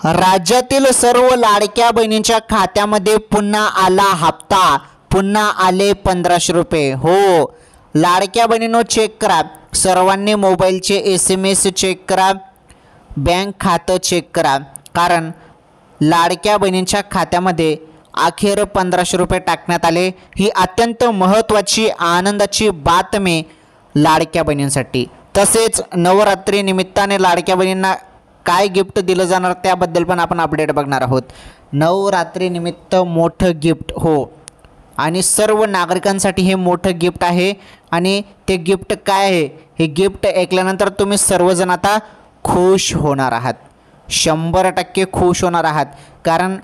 राज्यातील सर्व लाडक्या बहिणींच्या खात्यामध्ये पुन्हा आला हप्ता, पुन्हा आले 1500 रुपये। हो, लाडक्या बहिणींनो चेक करा, सर्वांनी मोबाईलचे SMS चेक करा, बँक खातं चेक करा, कारण लाडक्या बहिणींच्या खात्यामध्ये अखेर 1500 रुपये टाकण्यात आले। ही अत्यंत महत्त्वाची आनंदाची बातमी लाडक्या बहिणींसाठी। तसेच नवरात्री निमित्ताने लाडक्या बहिणींना काय गिफ्ट दिलं जाणार त्याबद्दल पण आपण अपडेट बघणार आहोत। नवरात्री निमित्त मोठं गिफ्ट, हो, आणि सर्व नागरिकांसाठी हे मोठं गिफ्ट आहे। आणि ते गिफ्ट काय आहे, हे गिफ्ट ऐकल्यानंतर तुम्ही सर्वजण आता खुश होणार आहात, 100% खुश होणार आहात, कारण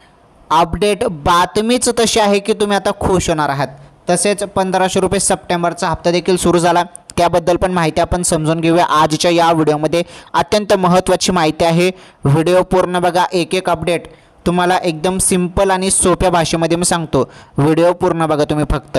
अपडेट बातमीच तशी आहे की तुम्ही आता खुश होणार आहात। तसेच 1500 रुपये सप्टेंबरचा हप्ता देखील सुरू झाला, त्याबद्दल पण माहिती आपण समजून घेऊया आजच्या या व्हिडिओमध्ये। अत्यंत महत्त्वाची माहिती आहे, व्हिडिओ पूर्ण बघा, एक एक अपडेट तुम्हाला एकदम सिंपल आणि सोप्या भाषेमध्ये मी सांगतो, व्हिडिओ पूर्ण बघा तुम्ही फक्त।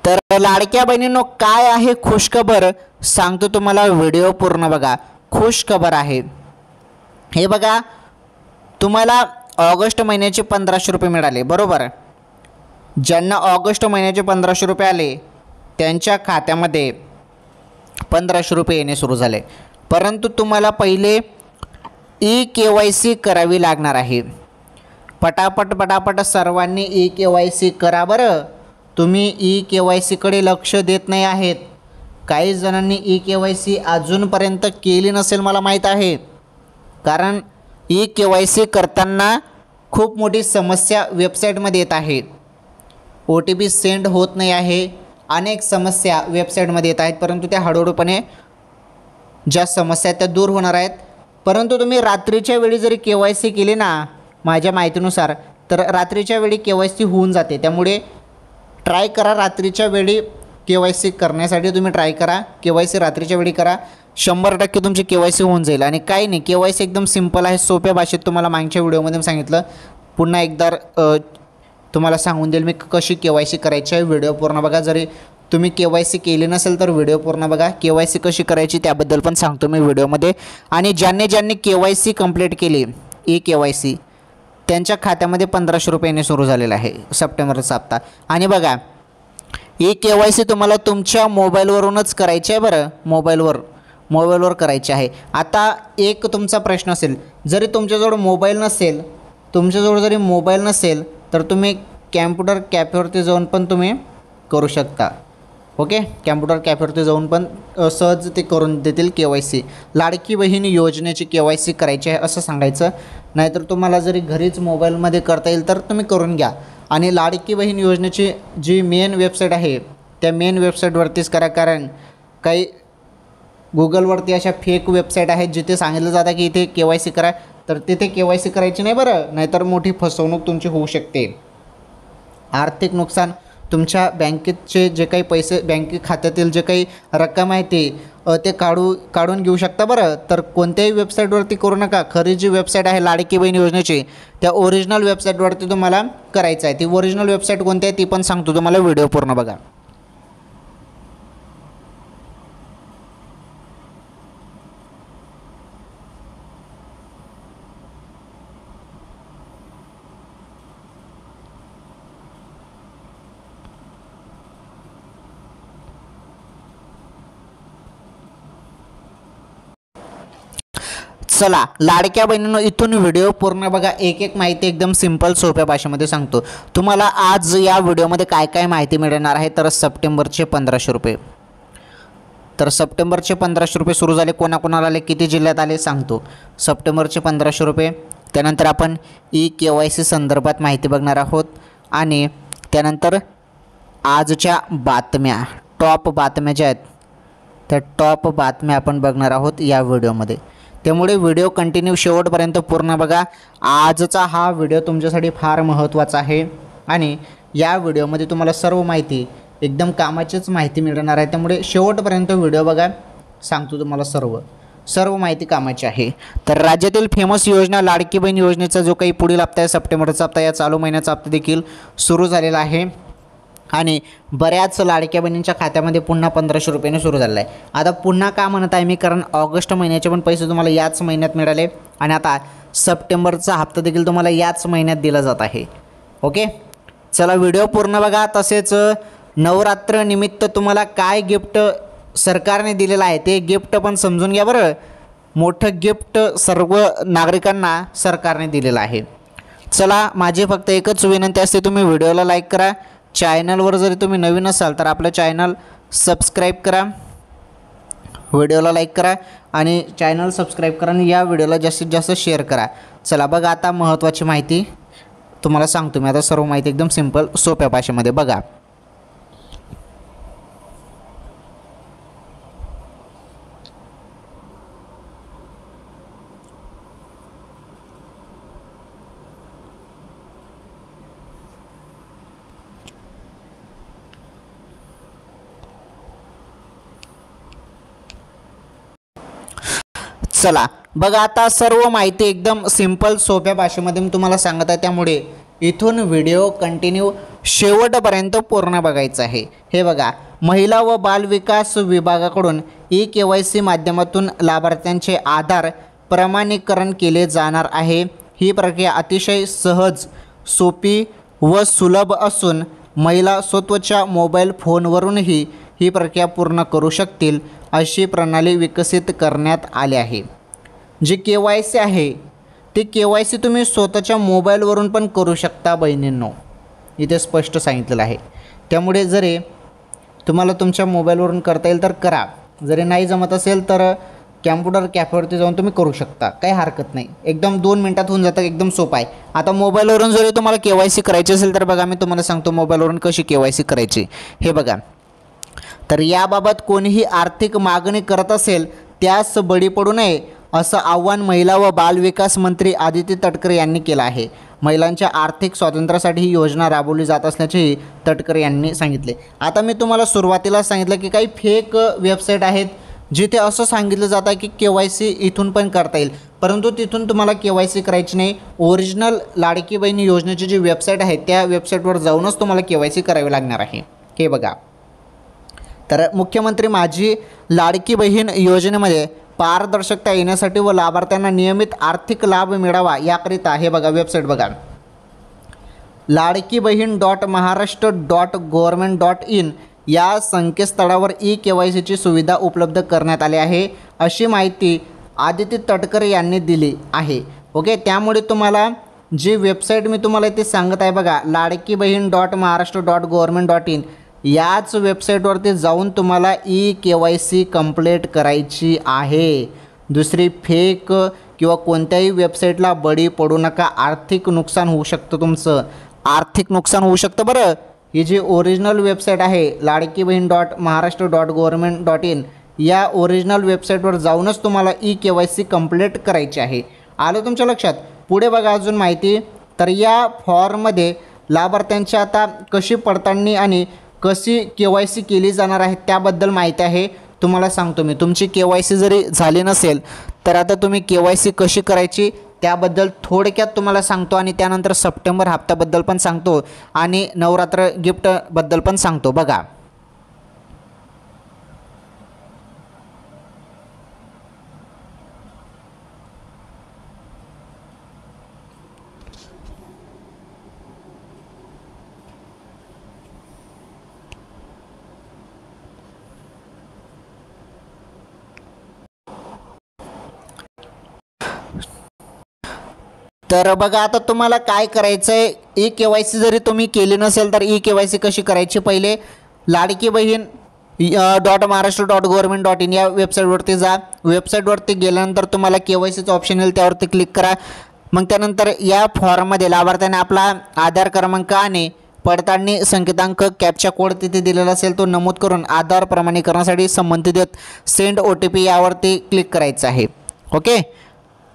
तर लाडक्या बहिणींनो काय आहे खुशखबर सांगतो तुम्हाला, व्हिडिओ पूर्ण बघा। खुशखबर आहे, हे बघा, तुम्हाला ऑगस्ट महिन्याचे 1500 रुपये मिळाले, बरोबर। ज्यांना ऑगस्ट महिन्याचे 1500 रुपये आले त्यांच्या खात्यामध्ये 1500 रुपये येणे सुरू झाले, परंतु तुम्हाला पहिले EKYC करावी लागणार आहे। पटापट सर्वांनी EKYC करा बरं। तुम्ही EKYC कडे लक्ष देत नाही आहेत, काही जणांनी EKYC अजूनपर्यंत केली नसेल मला माहीत आहे, कारण EKYC करताना खूप मोठी समस्या वेबसाईटमध्ये येत आहे, OTP सेंड होत नाही आहे, अनेक समस्या वेबसाईटमध्ये येत आहेत, परंतु त्या हळूहळूपणे ज्या समस्या त्या दूर होणार आहेत। परंतु तुम्ही रात्रीच्या वेळी जरी KYC केली ना, माझ्या माहितीनुसार तर रात्रीच्या वेळी KYC होऊन जाते, त्यामुळे ट्राय करा रात्रीच्या वेळी KYC करण्यासाठी, तुम्ही ट्राय करा, KYC रात्रीच्या वेळी करा, 100% तुमची KYC होऊन जाईल। आणि काही नाही, KYC एकदम सिंपल आहे, सोप्या भाषेत तुम्हाला मागच्या व्हिडिओमध्ये सांगितलं, पुन्हा एकदा तुम्हाला सांगून देईल मी कशी KYC करायची आहे। व्हिडिओ पूर्ण बघा, जरी तुम्ही KYC केली नसेल तर व्हिडिओ पूर्ण बघा, KYC कशी करायची त्याबद्दल पण सांगतो मी व्हिडिओमध्ये। आणि ज्यांनी KYC कंप्लीट केली EKYC त्यांच्या खात्यामध्ये 1500 रुपये सुरू झालेला आहे सप्टेंबरचा हप्ता। आणि बघा, EKYC तुम्हाला तुमच्या मोबाईलवरूनच करायचे आहे बरं, मोबाईलवर करायचे आहे। आता एक तुमचा प्रश्न असेल, जरी तुमच्याजवळ मोबाईल नसेल तर तुम्ही कॅम्प्युटर कॅफेवरती जाऊन पण तुम्ही करू शकता, ओके। कॅम्प्युटर कॅफेवरती जाऊन पण सहज ते करून देतील KYC। लाडकी बहीण योजनेची KYC करायची आहे असं सांगायचं, नाहीतर तुम्हाला जरी घरीच मोबाईलमध्ये करता येईल तर तुम्ही करून घ्या। आणि लाडकी बहीण योजनेची जी मेन वेबसाईट आहे त्या मेन वेबसाईटवरतीच करा, कारण काही गुगलवरती अशा फेक वेबसाईट आहेत जिथे सांगितलं जातं की इथे KYC करा, तर तिथे KYC करायची नाही बरं, नाहीतर मोठी फसवणूक तुमची होऊ शकते, आर्थिक नुकसान, तुमच्या बँकेचे जे काही पैसे, बँके खात्यातील जे काही रक्कम आहे ते काढून घेऊ शकता बरं। तर कोणत्याही वेबसाईटवरती करू नका, खरी जी वेबसाईट आहे लाडकी बहीण योजनेची त्या ओरिजिनल वेबसाईटवरती तुम्हाला करायचं आहे। ती ओरिजिनल वेबसाईट कोणती आहे ती पण सांगतो तुम्हाला, व्हिडिओ पूर्ण बघा। चला लाडक्या बहिणींनो, इथून व्हिडिओ पूर्ण बघा, एक एक माहिती एकदम सिंपल सोप्या भाषेमध्ये सांगतो तुम्हाला। आज या व्हिडिओमध्ये काय काय माहिती मिळणार आहे, तर सप्टेंबरचे 1500 रुपये, तर सप्टेंबरचे 1500 रुपये सुरू झाले, कोणाकोणाला आले, किती जिल्ह्यात आले सांगतो। सप्टेंबरचे 1500 रुपये, त्यानंतर आपण EKYC संदर्भात माहिती बघणार आहोत, आणि त्यानंतर आजच्या बातम्या, टॉप बातम्या ज्या आहेत त्या टॉप बातम्या आपण बघणार आहोत या व्हिडिओमध्ये। त्यामुळे व्हिडिओ कंटिन्यू शेवटपर्यंत पूर्ण बघा। आजचा हा व्हिडिओ तुमच्यासाठी फार महत्त्वाचा आहे आणि या व्हिडिओमध्ये तुम्हाला सर्व माहिती एकदम कामाचीच माहिती मिळणार आहे, त्यामुळे शेवटपर्यंत व्हिडिओ बघा, सांगतो तुम्हाला सर्व माहिती कामाची आहे. तर राज्यातील फेमस योजना लाडकी बहीण योजनेचा जो काही पुढील हप्ता आहे सप्टेंबरचा हप्ता, या चालू महिन्याचा हप्ता देखील सुरू झालेला आहे आणि बऱ्याच लाडक्या बहिणींच्या खात्यामध्ये पुन्हा 1500 रुपयाने सुरू झालेला आहे. आता पुन्हा का म्हणत आहे मी, कारण ऑगस्ट महिन्याचे पण पैसे तुम्हाला याच महिन्यात मिळाले आणि आता सप्टेंबरचा हप्ता देखील तुम्हाला याच महिन्यात दिला जात आहे. ओके, चला व्हिडिओ पूर्ण बघा. तसेच नवरात्र निमित्त तुम्हाला काय गिफ्ट सरकारने दिलेलं आहे ते गिफ्ट पण समजून घ्या बरं. मोठं गिफ्ट सर्व नागरिकांना सरकारने दिलेलं आहे. चला, माझी फक्त एकच विनंती असते, तुम्ही व्हिडिओला लाईक करा. चॅनलवर जरी तुम्ही नवीन असाल तर आपलं चॅनल सबस्क्राईब करा, व्हिडिओला लाईक करा आणि चॅनल सबस्क्राईब करा आणि या व्हिडिओला जास्तीत जास्त शेअर करा. चला बघा, आता महत्त्वाची माहिती तुम्हाला सांगतो मी. आता सर्व माहिती एकदम सिंपल सोप्या भाषेमध्ये बघा. चला बघा, आता सर्व माहिती एकदम सिंपल सोप्या भाषेमध्ये मी तुम्हाला सांगत आहे, त्यामुळे इथून व्हिडिओ कंटिन्यू शेवटपर्यंत पूर्ण बघायचं आहे. हे बघा, महिला व बालविकास विभागाकडून eKYC माध्यमातून लाभार्थ्यांचे आधार प्रमाणीकरण केले जाणार आहे. ही प्रक्रिया अतिशय सहज, सोपी व सुलभ असून महिला स्वतःच्या मोबाईल फोनवरूनही ही प्रक्रिया पूर्ण करू शकतील अशी प्रणाली विकसित करण्यात आली आहे. जी KYC आहे ती KYC तुम्ही स्वतःच्या मोबाईलवरून पण करू शकता बहिणींनो, इथे स्पष्ट सांगितलेलं आहे. त्यामुळे जरी तुम्हाला तुमच्या मोबाईलवरून करता येईल तर करा, जरी नाही जमत असेल तर कॅम्प्युटर कॅफेवरती जाऊन तुम्ही करू शकता, काही हरकत नाही. एकदम 2 मिनटात होऊन जातं, एकदम सोपं आहे. आता मोबाईलवरून जरी तुम्हाला KYC करायची असेल तर बघा, मी तुम्हाला सांगतो मोबाईलवरून कशी KYC करायची. हे बघा, तर याबाबत कोणीही आर्थिक मागणी करत असेल त्यास बळी पडू नये असं आव्हान महिला व बालविकास मंत्री आदिती तटकरे यांनी केलं आहे. महिलांच्या आर्थिक स्वातंत्र्यासाठी ही योजना राबवली जात असल्याचेही तटकरे यांनी सांगितले. आता मी तुम्हाला सुरुवातीला सांगितलं की काही फेक वेबसाईट आहेत जिथे असं सांगितलं जातं की KYC इथून पण करता येईल, परंतु तिथून तुम्हाला KYC करायची नाही. ओरिजिनल लाडकी बहीण योजनेची जी वेबसाईट आहे त्या वेबसाईटवर जाऊनच तुम्हाला KYC करावी लागणार आहे. हे बघा, तर मुख्यमंत्री माझी लाडकी बहीण योजनेमध्ये पारदर्शकता येण्यासाठी व लाभार्थ्यांना नियमित आर्थिक लाभ मिळावा याकरिता हे बघा, वेबसाईट बघा, ladkibaheen.maharashtra.government.in या संकेतस्थळावर eKYCची सुविधा उपलब्ध करण्यात आली आहे अशी माहिती आदिती तटकरे यांनी दिली आहे. ओके, त्यामुळे तुम्हाला जी वेबसाईट मी तुम्हाला इथे सांगत आहे बघा, ladkibaheen.maharashtra.government.in याच वेबसाईटवरती जाऊन तुम्हाला eKYC कंप्लीट करायची आहे. दुसरी फेक किंवा कोणत्याही वेबसाईटला बळी पडू नका. आर्थिक नुकसान होऊ शकतं, तुमचं आर्थिक नुकसान होऊ शकतं बरं. ही जी ओरिजिनल वेबसाईट आहे ladkibaheen.maharashtra.government.in या ओरिजिनल वेबसाईटवर जाऊनच तुम्हाला eKYC कंप्लीट करायची आहे. आलं तुमच्या लक्षात? पुढे बघा अजून माहिती. तर या फॉर्ममध्ये लाभार्थ्यांची आता कशी पडताळणी आणि कशी KYC केली जाणार आहे त्याबद्दल माहिती आहे. तुम्हाला सांगतो मी, तुमची KYC जरी झाली नसेल तर आता तुम्ही KYC कशी करायची त्याबद्दल थोडक्यात तुम्हाला सांगतो आणि त्यानंतर सप्टेंबर हप्त्याबद्दल पण सांगतो आणि नवरात्र गिफ्टबद्दल पण सांगतो. बघा, तर बघा, आता तुम्हाला काय करायचं आहे, eKYC जरी तुम्ही केली नसेल तर eKYC कशी करायची. पहिले लाडकी बहीण .maharashtra.government.in या वेबसाईटवरती जा. वेबसाईटवरती गेल्यानंतर तुम्हाला KYCचं ऑप्शन येईल, त्यावरती क्लिक करा. मग त्यानंतर या फॉर्ममध्ये लाभार्थ्याने आपला आधार क्रमांक आणि पडताळणी संकेतांक कॅप्चा कोड तिथे दिलेला असेल तो नमूद करून आधार प्रमाणीकरणासाठी संबंधित सेंड OTP यावरती क्लिक करायचं आहे. ओके,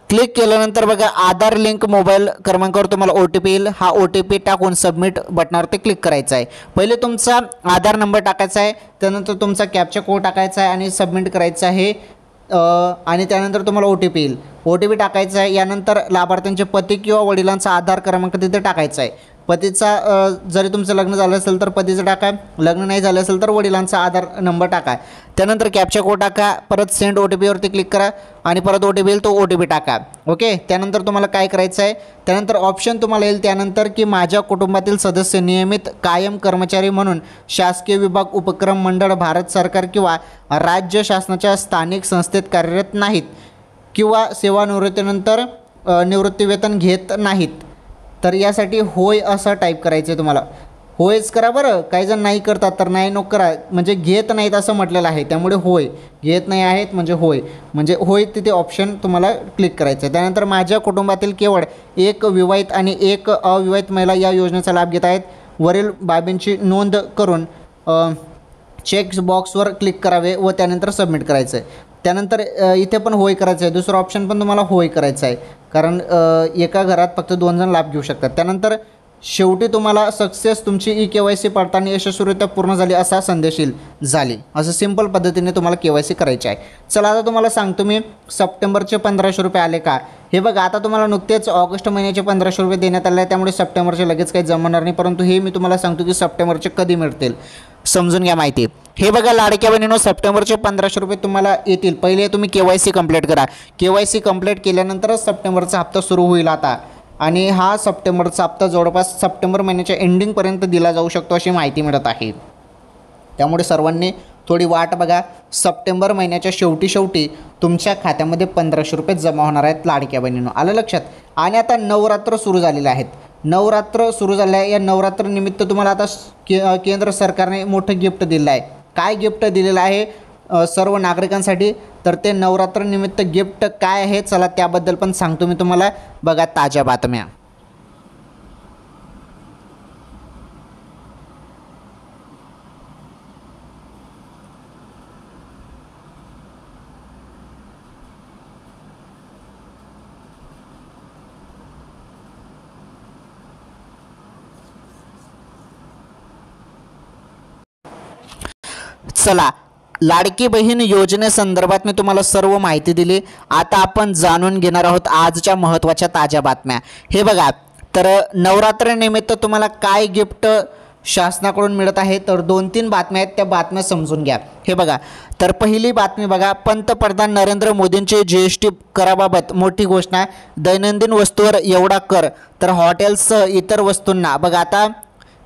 क्लिक केल्यानंतर बघा आधार लिंक मोबाईल क्रमांकावर तुम्हाला OTP येईल. हा OTP टाकून सबमिट बटनावरती क्लिक करायचं आहे. पहिले तुमचा आधार नंबर टाकायचा आहे, त्यानंतर तुमचा कॅप्चा कोड टाकायचा आहे आणि सबमिट करायचं आहे. आणि त्यानंतर तुम्हाला OTP येईल. OTP टाकायचा आहे. यानंतर लाभार्थ्यांचे पती किंवा वडिलांचा आधार क्रमांक तिथे टाकायचा आहे. पतीचा जरी तुमचं लग्न झालं असेल तर पतीचं टाका, लग्न नाही झालं असेल तर वडिलांचा आधार नंबर टाका. त्यानंतर कॅप्चा कोड टाका, परत सेंड OTP वरती क्लिक करा आणि परत OTP येईल तो OTP टाका. ओके. त्यानंतर तुम्हाला काय करायचं आहे, त्यानंतर ऑप्शन तुम्हाला येईल त्यानंतर की माझ्या कुटुंबातील सदस्य नियमित कायम कर्मचारी म्हणून शासकीय विभाग, उपक्रम, मंडळ, भारत सरकार किंवा राज्य शासनाच्या स्थानिक संस्थेत कार्यरत नाहीत किंवा सेवानिवृत्तीनंतर निवृत्तीवेतन घेत नाहीत. तर यासाठी होय असं टाईप करायचं आहे तुम्हाला. होयच करा बरं. काही जण नाही करतात तर नाही नको करा, म्हणजे घेत नाहीत असं म्हटलेलं आहे त्यामुळे होय. घेत नाही आहेत म्हणजे होय, म्हणजे होय तिथे ऑप्शन तुम्हाला क्लिक करायचं आहे. त्यानंतर माझ्या कुटुंबातील केवळ एक विवाहित आणि एक अविवाहित महिला या योजनेचा लाभ घेत आहेत. वरील बाबींची नोंद करून चेक बॉक्सवर क्लिक करावे व त्यानंतर सबमिट करायचं आहे. त्यानंतर इथे पण होय करायचं आहे. दुसरा ऑप्शन पण तुम्हाला होय करायचं आहे, कारण एका घरात फक्त 2 जण लाभ घेऊ शकतात. त्यानंतर शेवटी तुम्हाला सक्सेस, तुमची KYC पडताळणी यशस्वीरित्या पूर्ण झाली असा संदेश येईल. झाली. असं सिंपल पद्धतीने तुम्हाला KYC करायची आहे. चला आता तुम्हाला सांगतो मी सप्टेंबरचे 1500 रुपये आले का. हे बघा आता तुम्हाला नुकतेच ऑगस्ट महिन्याचे 1500 रुपये देण्यात आले आहे, त्यामुळे सप्टेंबरचे लगेच काही जमणार नाही, परंतु हे मी तुम्हाला सांगतो की सप्टेंबरचे कधी मिळतील समजून घ्या माहिती. हे बघा लाडक्या बहिणींनो, सप्टेंबरचे 1500 रुपये तुम्हाला येतील. पहिले तुम्ही KYC कंप्लीट करा. KYC कंप्लीट केल्यानंतरच सप्टेंबरचा हप्ता सुरू होईल आता. आणि हा सप्टेंबरचा हप्ता जवळपास सप्टेंबर महिन्याच्या एंडिंगपर्यंत दिला जाऊ शकतो अशी माहिती मिळत आहे. त्यामुळे सर्वांनी थोडी वाट बघा. सप्टेंबर महिन्याच्या शेवटी तुमच्या खात्यामध्ये 1500 रुपये जमा होणार आहेत लाडक्या बहिणींनो. आलं लक्षात. आणि आता नवरात्र सुरू झालेले आहेत. नवरात्र सुरू झालं आहे. या नवरात्र निमित्त तुम्हाला आता केंद्र सरकारने मोठं गिफ्ट दिलं आहे. काय गिफ्ट दिलेलं आहे सर्व नागरिकांसाठी, तर ते नवरात्र निमित्त गिफ्ट काय आहे चला त्याबद्दल पण सांगतो मी तुम्हाला. बघा ताज्या बातम्या. चला, लाडकी बहीण योजनेसंदर्भात मी तुम्हाला सर्व माहिती दिली. आता आपण जाणून घेणार आहोत आजच्या महत्त्वाच्या ताज्या बातम्या. हे बघा, तर नवरात्रीनिमित्त तुम्हाला काय गिफ्ट शासनाकडून मिळत आहे, तर 2-3 बातम्या आहेत, त्या बातम्या समजून घ्या. हे बघा, तर पहिली बातमी बघा, पंतप्रधान नरेंद्र मोदींचे GST कराबाबत मोठी घोषणा. दैनंदिन वस्तूवर एवढा कर, तर हॉटेल्ससह इतर वस्तूंना. बघा आता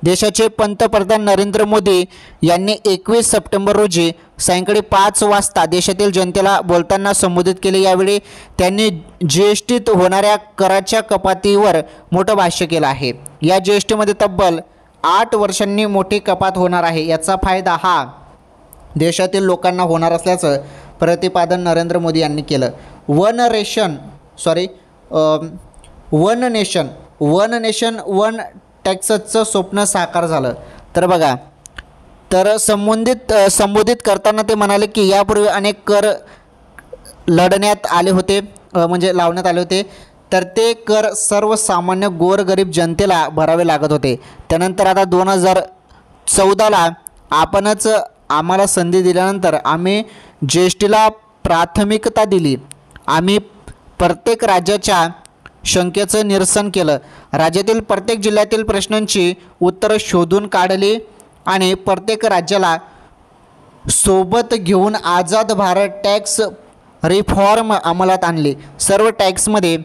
देशाचे पंतप्रधान नरेंद्र मोदी यांनी 21 सप्टेंबर रोजी सायंकाळी 5 वाजता देशातील जनतेला बोलताना संबोधित केले. यावेळी त्यांनी GSTत होणाऱ्या कराच्या कपातीवर मोठं भाष्य केलं आहे. या GSTमध्ये तब्बल 8 वर्षांनी मोठी कपात होणार आहे. याचा फायदा हा देशातील लोकांना होणार असल्याचं प्रतिपादन नरेंद्र मोदी यांनी केलं. वन नेशन वन टॅक्सचं स्वप्न साकार झालं. तर बघा, तर संबोधित करताना ते म्हणाले की यापूर्वी अनेक कर लढण्यात आले होते, म्हणजे लावण्यात आले होते, तर ते कर सर्वसामान्य गोरगरीब जनतेला भरावे लागत होते. त्यानंतर आता 2014ला आपणच आम्हाला संधी दिल्यानंतर आम्ही GSTला प्राथमिकता दिली. आम्ही प्रत्येक राज्याच्या शंकेचं निरसन केलं. राज्यातील प्रत्येक जिल्ह्यातील प्रश्नांची उत्तरं शोधून काढली आणि प्रत्येक राज्याला सोबत घेऊन आझाद भारत टॅक्स रिफॉर्म अंमलात आणली. सर्व टॅक्समध्ये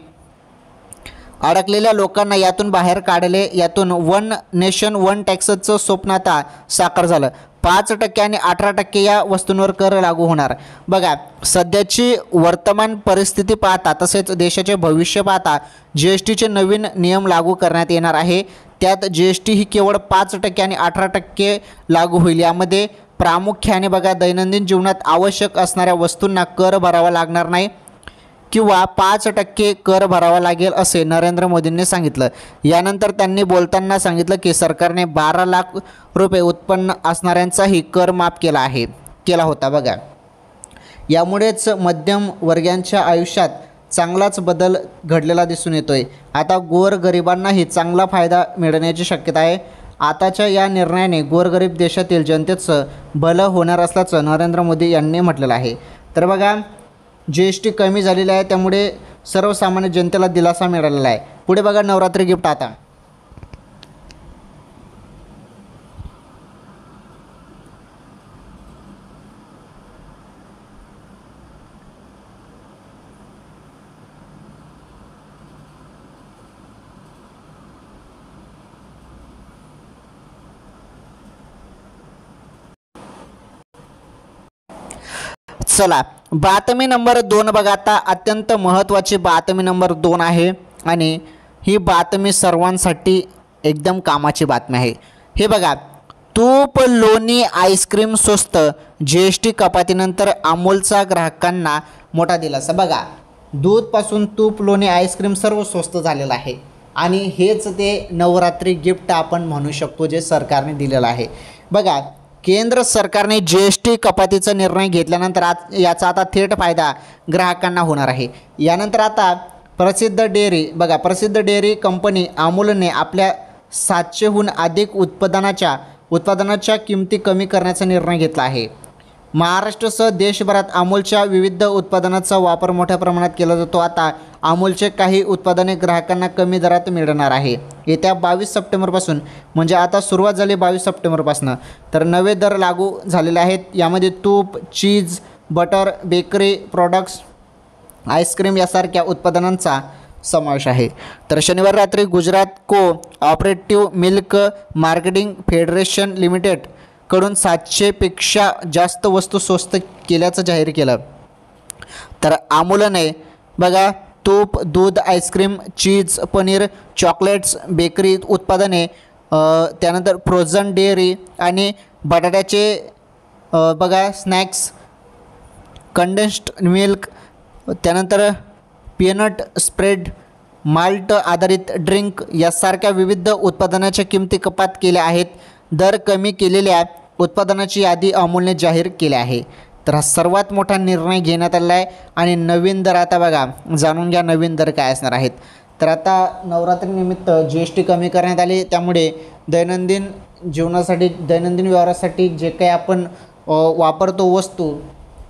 अडकलेल्या लोकांना यातून बाहेर काढले. यातून वन नेशन वन टॅक्सचं स्वप्न आता साकार झालं. 5% आणि 18% या वस्तूंवर कर लागू होणार. बघा, सध्याची वर्तमान परिस्थिती पाहता तसेच देशाचे भविष्य पाहता GSTचे नवीन नियम लागू करण्यात येणार आहे. त्यात GST ही केवळ 5% आणि 18% लागू होईल. यामध्ये प्रामुख्याने बघा दैनंदिन जीवनात आवश्यक असणाऱ्या वस्तूंना कर भरावा लागणार नाही किंवा 5% कर भरावा लागेल असे नरेंद्र मोदींनी सांगितलं. यानंतर त्यांनी बोलताना सांगितलं की सरकारने 12 लाख रुपये उत्पन्न असणाऱ्यांचाही कर माफ केला होता. बघा, यामुळेच मध्यम वर्गांच्या आयुष्यात चांगलाच बदल घडलेला दिसून येतोय। आता गोरगरिबांनाही चांगला फायदा मिळण्याची शक्यता आहे। आताच्या या निर्णयाने गोरगरीब देशातील जनतेचं भलं होणार असल्याचं नरेंद्र मोदी यांनी म्हटलेलं आहे। तर बघा GST कमी झालेली आहे, त्यामुळे सर्वसामान्य जनतेला दिलासा मिळालेला आहे। पुढे बघा नवरात्री गिफ्ट आता चला बातमी नंबर 2 बघा। आता अत्यंत महत्त्वाची बातमी नंबर 2 आहे आणि ही बातमी सर्वांसाठी एकदम कामाची बातमी आहे। हे बघा, तूप लोणी आईस्क्रीम स्वस्त, GST कपातीनंतर अमूलचा ग्राहकांना मोठा दिलासा। बघा, दूधपासून तूप लोणी आईस्क्रीम सर्व स्वस्त झालेलं आहे आणि हेच ते नवरात्री गिफ्ट आपण म्हणू शकतो जे सरकारने दिलेलं आहे। बघा, केंद्र सरकारने GST कपातीचा निर्णय घेतल्यानंतर याचा आता थेट फायदा ग्राहकांना होणार आहे। यानंतर आता प्रसिद्ध डेअरी कंपनी अमूलने आपल्या 700हून अधिक उत्पादनाच्या किमती कमी करण्याचा निर्णय घेतला आहे। महाराष्ट्रासह देशभरात अमूलच्या विविध उत्पादनांचा वापर मोठ्या प्रमाणात केला जातो। आता अमूलचे काही उत्पादने ग्राहकांना कमी दरात मिळणार आहे। येत्या 22 सप्टेंबरपासून, म्हणजे आता सुरुवात झाली 22 सप्टेंबरपासून, तर नवे दर लागू झालेले आहेत। यामध्ये तूप, चीज, बटर, बेकरी प्रॉडक्ट्स, आईस्क्रीम यासारख्या उत्पादनांचा समावेश आहे। तर शनिवारी रात्री Gujarat cooperative milk marketing federation limited कडून 700पेक्षा जास्त वस्तू स्वस्त केल्याचं जाहीर केलं। तर अमूलने बघा तूप, दूध, आईस्क्रीम, चीज, पनीर, चॉकलेट्स, बेकरी उत्पादने, त्यानंतर फ्रोझन डेअरी आणि बटाट्याचे बघा स्नॅक्स, कंडेन्स्ड मिल्क, त्यानंतर पीनट स्प्रेड, माल्ट आधारित ड्रिंक यासारख्या विविध उत्पादनाच्या किमती कपात केल्या आहेत। दर कमी केलेल्या उत्पादनाची यादी अमूलने जाहीर केली आहे। तर हा सर्वात मोठा निर्णय घेण्यात आलेला आहे आणि नवीन दर आता बघा, जाणून घ्या नवीन दर काय असणार आहेत। तर आता नवरात्रीनिमित्त GST कमी करण्यात आली, त्यामुळे दैनंदिन जीवनासाठी, दैनंदिन व्यवहारासाठी जे काही आपण वापरतो वस्तू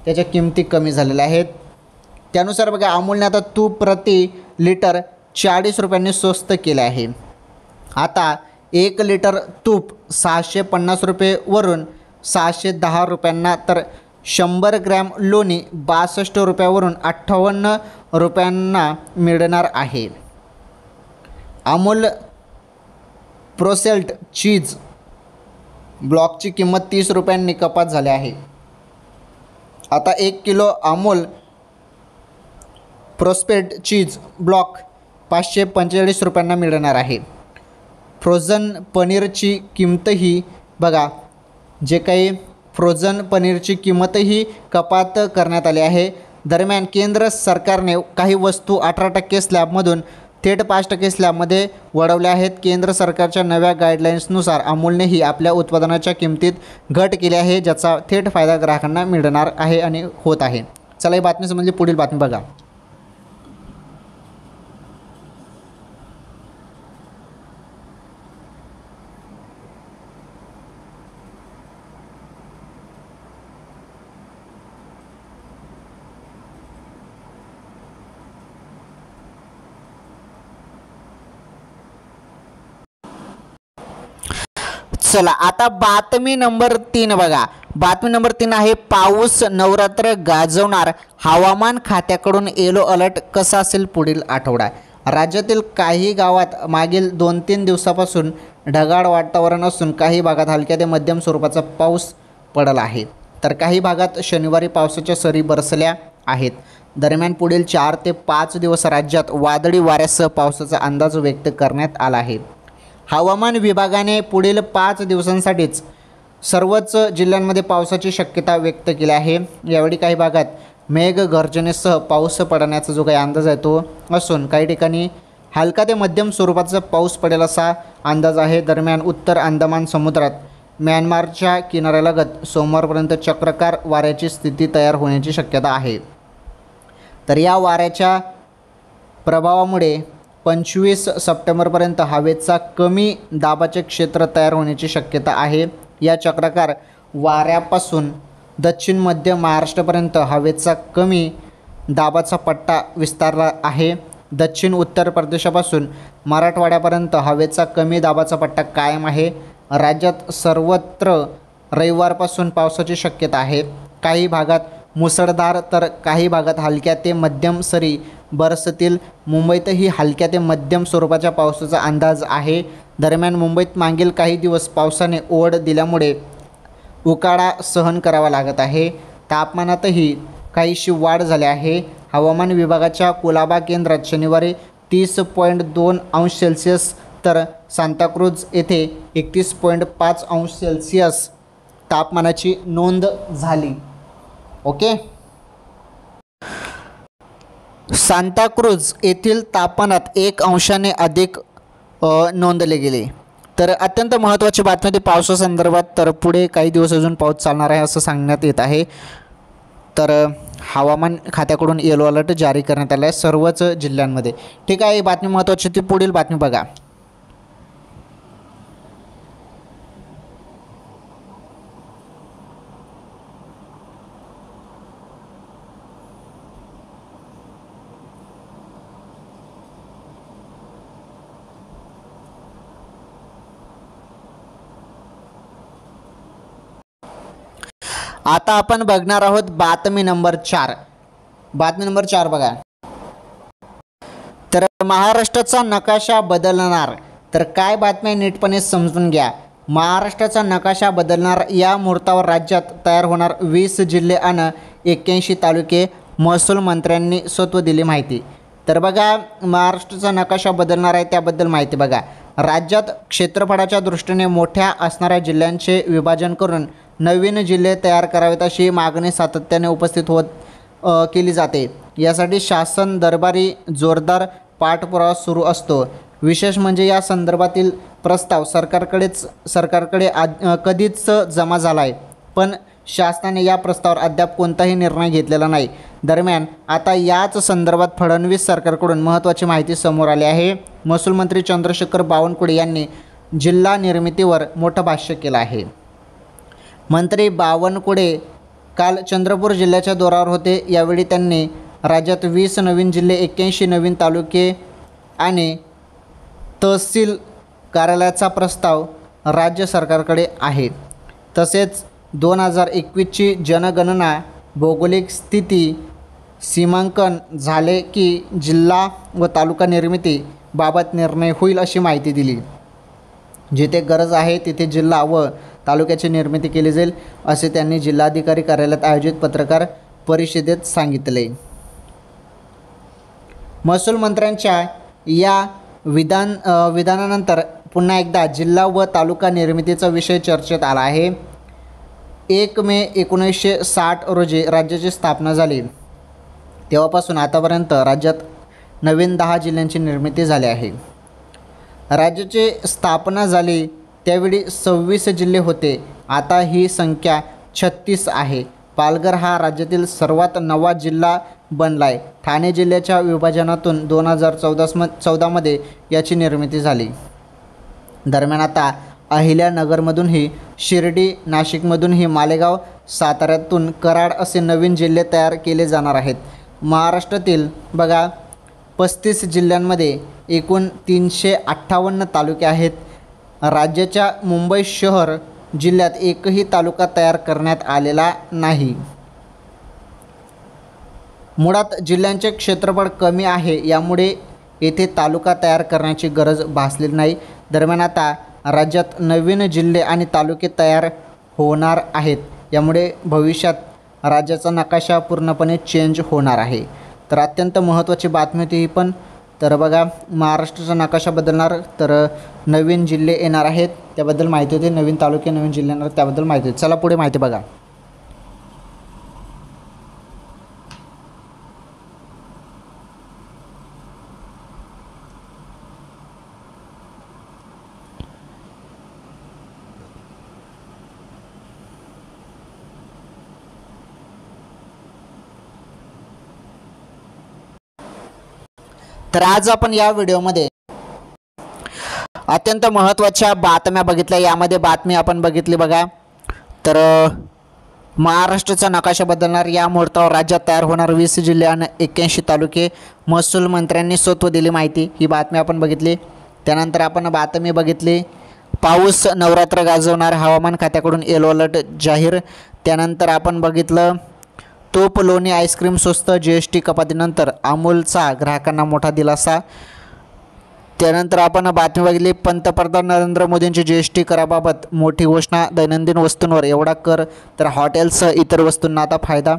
त्याच्या किमती कमी झालेल्या आहेत। त्यानुसार बघा अमूलने आता तूप प्रति लिटर 40 रुपयांनी स्वस्त केले आहे। आता 1 लिटर तूप 650 रुपये वरून 610 रुपयांना, तर 100 ग्रॅम लोणी 62 रुपयावरून 58 रुपयांना मिळणार आहे। अमूल प्रोसेस्ड चीज ब्लॉकची किंमत 30 रुपयांनी कपात झाली आहे। आता 1 किलो अमूल प्रोसेस्ड चीज ब्लॉक 545 रुपयांना मिळणार आहे। फ्रोझन पनीरची किंमतही बघा, जे काही फ्रोझन पनीरची किंमतही कपात करण्यात आली आहे। दरम्यान केंद्र सरकारने काही वस्तू 18% स्लॅबमधून थेट 5% स्लॅबमध्ये वळवल्या आहेत। केंद्र सरकारच्या नव्या गाईडलाईन्सनुसार अमूलनेही आपल्या उत्पादनाच्या किमतीत घट केली आहे, ज्याचा थेट फायदा ग्राहकांना मिळणार आहे आणि होत आहे। चला ही बातमी संबंधी पुढील बातमी बघा। चला आता बातमी नंबर 3 बघा। बातमी नंबर 3 आहे, पाऊस नवरात्र गाजवणार, हवामान खात्याकडून येलो अलर्ट, कसा असेल पुढील आठवडा। राज्यातील काही गावात मागील 2-3 दिवसापासून ढगाळ वातावरण असून काही भागात हलक्या ते मध्यम स्वरूपाचा पाऊस पडला आहे, तर काही भागात शनिवारी पावसाच्या सरी बरसल्या आहेत। दरम्यान पुढील 4 ते 5 दिवस राज्यात वादळी वाऱ्यासह पावसाचा अंदाज व्यक्त करण्यात आला आहे। हवामान विभागाने पुढील 5 दिवसांसाठीच सर्वच जिल्ह्यांमध्ये पावसाची शक्यता व्यक्त केली आहे। यावेळी काही भागात मेघगर्जनेसह पाऊस पडण्याचा जो काही अंदाज आहे तो असून काही ठिकाणी हलका ते मध्यम स्वरूपाचा पाऊस पडेल असा अंदाज आहे। दरम्यान उत्तर अंदमान समुद्रात म्यानमारच्या किनाऱ्यालगत सोमवारपर्यंत चक्राकार वाऱ्याची स्थिती तयार होण्याची शक्यता आहे। तर या वाऱ्याच्या प्रभावामुळे 25 सप्टेंबरपर्यंत हवेचा कमी दाबाचे क्षेत्र तयार होण्याची शक्यता आहे. या चक्राकार वाऱ्यापासून दक्षिण मध्य महाराष्ट्रापर्यंत हवेचा कमी दाबाचा पट्टा विस्तारला आहे. दक्षिण उत्तर प्रदेशापासून मराठवाड्यापर्यंत हवेचा कमी दाबाचा पट्टा कायम आहे. राज्यात सर्वत्र रविवारपासून पावसाची शक्यता आहे. काही भागात मुसळधार तर काही भागात हलक्या ते मध्यम सरी बरसतील. मुंबईतही हलक्या ते मध्यम स्वरूपाच्या पावसाचा अंदाज आहे. दरम्यान मुंबईत मागील काही दिवस पावसाने ओढ दिल्यामुळे उकाडा सहन करावा लागत आहे. तापमानातही काहीशी वाढ झाली आहे. हवामान विभागाच्या कुलाबा केंद्रात शनिवारी 30.2 अंश सेल्सिअस तर सांताक्रूज येथे 31.5 अंश सेल्सिअस तापमानाची नोंद झाली. ओके, सांताक्रूज येथील तापमानात 1 अंशाने अधिक नोंदले गेले. तर अत्यंत महत्त्वाची बातमी ती पावसासंदर्भात. तर पुढे काही दिवस अजून पाऊस चालणार आहे असं सांगण्यात येत आहे. तर हवामान खात्याकडून येलो अलर्ट जारी करण्यात आला आहे सर्वच जिल्ह्यांमध्ये. ठीक आहे, ही बातमी महत्त्वाची. ती पुढील बातमी बघा. आता आपण बघणार आहोत बातमी नंबर 4. बातमी नंबर 4 बघा. तर महाराष्ट्राचा नकाशा बदलणार. तर काय बातमी नीटपणे समजून घ्या. महाराष्ट्राचा नकाशा बदलणार या मुहूर्तावर राज्यात तयार होणार 20 जिल्हे आणि 81 तालुके. महसूल मंत्र्यांनी स्वतः दिली माहिती. तर बघा, महाराष्ट्राचा नकाशा बदलणार आहे त्याबद्दल माहिती बघा. राज्यात क्षेत्रफळाच्या दृष्टीने मोठ्या असणाऱ्या जिल्ह्यांचे विभाजन करून नवीन जिल्हे तयार करावेत अशी मागणी सातत्याने उपस्थित केली जाते. यासाठी शासन दरबारी जोरदार पाठपुरावा सुरू असतो. विशेष म्हणजे या संदर्भातील प्रस्ताव सरकारकडे कधीच जमा झाला आहे, पण शासनाने या प्रस्तावावर अद्याप कोणताही निर्णय घेतलेला नाही. दरम्यान आता याच संदर्भात फडणवीस सरकारकडून महत्त्वाची माहिती समोर आली आहे. महसूल मंत्री चंद्रशेखर बावनकुळे यांनी जिल्हा निर्मितीवर मोठं भाष्य केलं आहे. मंत्री बावनकुळे काल चंद्रपूर जिल्ह्याच्या दौऱ्यावर होते. यावेळी त्यांनी राज्यात 20 नवीन जिल्हे, 81 नवीन तालुके आणि तहसील कार्यालयाचा प्रस्ताव राज्य सरकारकडे आहे. तसेच 2021ची जनगणना भौगोलिक स्थिती सीमांकन झाले की जिल्हा व तालुका निर्मिती बाबत निर्णय होईल अशी माहिती दिली. जिथे गरज आहे तिथे जिल्हा व तालुक्याची निर्मिती केली जाईल असे त्यांनी जिल्हाधिकारी कार्यालयात आयोजित पत्रकार परिषदेत सांगितले. महसूल मंत्र्यांच्या या विधानानंतर पुन्हा एकदा जिल्हा व तालुका निर्मितीचा विषय चर्चेत आला आहे. 1 मे 1960 रोजी राज्याची स्थापना झाली. तेव्हापासून आतापर्यंत राज्यात नवीन 10 जिल्ह्यांची निर्मिती झाली आहे. राज्याची स्थापना झाली त्यावेळी 26 जिल्हे होते. आता ही संख्या 36 आहे. पालघर हा राज्यातील सर्वात नवा जिल्हा बनला आहे. ठाणे जिल्ह्याच्या विभाजनातून 2014मध्ये याची निर्मिती झाली. दरम्यान आता अहिल्यानगरमधूनही शिर्डी, नाशिकमधूनही मालेगाव, साताऱ्यातून कराड असे नवीन जिल्हे तयार केले जाणार आहेत. महाराष्ट्रातील बघा 35 जिल्ह्यांमध्ये एकूण 358 तालुके आहेत. राज्याच्या मुंबई शहर जिल्ह्यात एकही तालुका तयार करण्यात आलेला नाही. मुळात जिल्ह्यांचे क्षेत्रफळ कमी आहे, यामुळे येथे तालुका तयार करण्याची गरज भासलेली नाही. दरम्यान आता राज्यात नवीन जिल्हे आणि तालुके तयार होणार आहेत. यामुळे भविष्यात राज्याचा नकाशा पूर्णपणे चेंज होणार आहे. तर अत्यंत महत्त्वाची बातमी होती ही पण. तर बघा, महाराष्ट्राचा नकाशा बदलणार, तर नवीन जिल्हे येणार आहेत त्याबद्दल माहिती होती. नवीन तालुके, नवीन जिल्हे येणार त्याबद्दल माहिती होती. चला पुढे माहिती बघा. तर आज आपण या व्हिडिओमध्ये अत्यंत महत्त्वाच्या बातम्या बघितल्या। यामध्ये बातमी आपण बघितली बघा, तर महाराष्ट्राचा नकाशा बदलणार, या मुहूर्तावर राज्यात तयार होणार 20 जिल्हे आणि 81 तालुके, महसूल मंत्र्यांनी स्वतः दिली माहिती, ही बातमी आपण बघितली। त्यानंतर आपण बातमी बघितली पाऊस नवरात्र गाजवणार, हवामान खात्याकडून येलो अलर्ट जाहीर। त्यानंतर आपण बघितलं तूप लोणी आईस्क्रीम स्वस्त, GST कपातीनंतर अमूलचा ग्राहकांना मोठा दिलासा। त्यानंतर आपण बातमी बघितली पंतप्रधान नरेंद्र मोदींची GST कराबाबत मोठी घोषणा, दैनंदिन वस्तूंवर एवढा कर तर हॉटेल्ससह इतर वस्तूंना आता फायदा।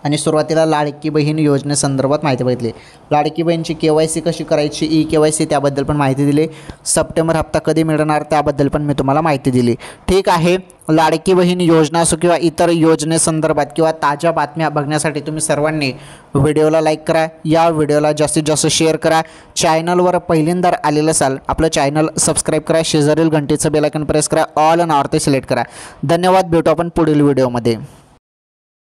आणि सुरुवातीला लाडकी बहीण योजनेसंदर्भात माहिती बघितली, लाडकी बहीणची KYC कशी करायची, KYC त्याबद्दल पण माहिती दिली। सप्टेंबर हप्ता कधी मिळणार त्याबद्दल पण मी तुम्हाला माहिती दिली। ठीक आहे, लाडकी बहीण योजना असो किंवा इतर योजनेसंदर्भात किंवा ताज्या बातम्या बघण्यासाठी तुम्ही सर्वांनी व्हिडिओला लाईक करा, या व्हिडिओला जास्तीत जास्त शेअर करा। चॅनलवर पहिल्यांदा आलेलं असाल आपलं चॅनल सबस्क्राईब करा, शेजारील घंटेचं बेल आयकॉन प्रेस करा, ऑल आणि ऑल ते सिलेक्ट करा। धन्यवाद, भेटू आपण पुढील व्हिडिओमध्ये।